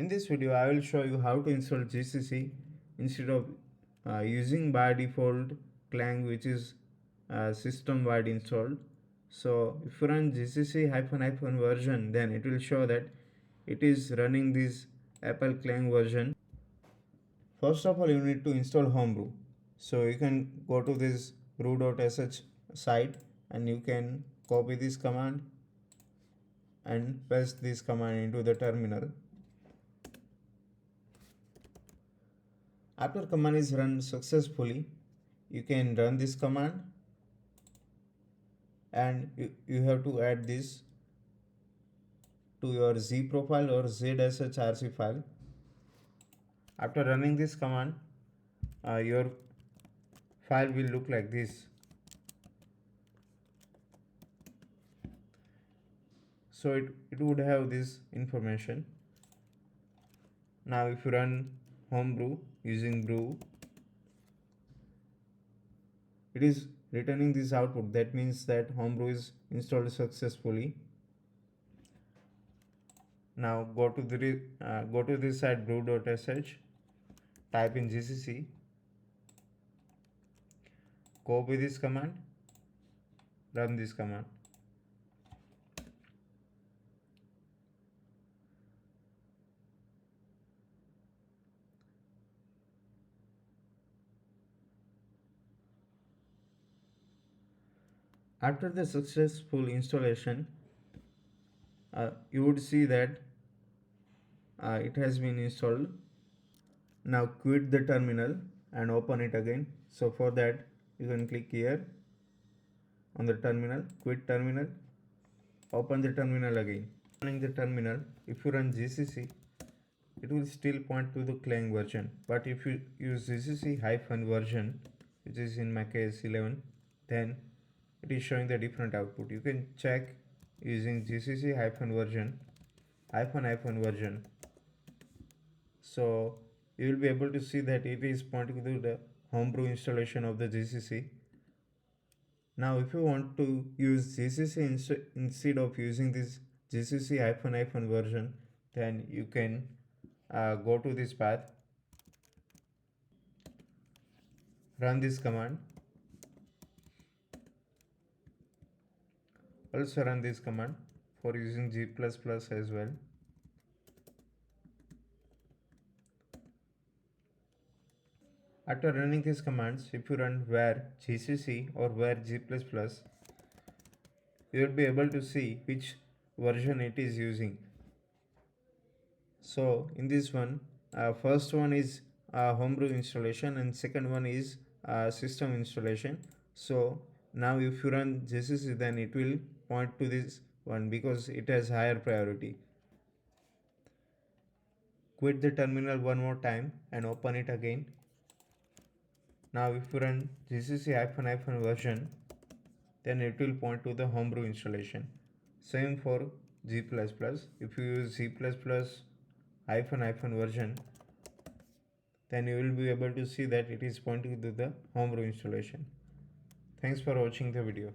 In this video, I will show you how to install GCC instead of using by default Clang, which is system wide installed. So if you run GCC -- version, then it will show that it is running this Apple Clang version. First of all, you need to install Homebrew. So you can go to this brew.sh site and you can copy this command and paste this command into the terminal. After command is run successfully, you can run this command and you have to add this to your Z profile or ZSHRC file. After running this command, your file will look like this. So it would have this information. Now if you run Homebrew using brew, it is returning this output. That means that Homebrew is installed successfully. Now go to this site brew.sh, type in GCC, copy this command, run this command. After the successful installation, you would see that it has been installed. Now quit the terminal and open it again. So for that, you can click here on the terminal, quit terminal, open the terminal again. Running the terminal, if you run GCC, it will still point to the Clang version. But if you use GCC -version, which is in macOS 11, then it is showing the different output. You can check using GCC -version, -version. So you will be able to see that it is pointing to the Homebrew installation of the GCC. Now if you want to use GCC instead of using this GCC -version, then you can go to this path, run this command, also run this command for using G++ as well. After running these commands, if you run var GCC or var G++, you will be able to see which version it is using. So in this one, first one is Homebrew installation and second one is system installation. So now if you run GCC, then it will point to this one because it has higher priority. Quit the terminal one more time and open it again. Now if you run GCC -- version, then it will point to the Homebrew installation. Same for G++. If you use G++ -version, then you will be able to see that it is pointing to the Homebrew installation. Thanks for watching the video.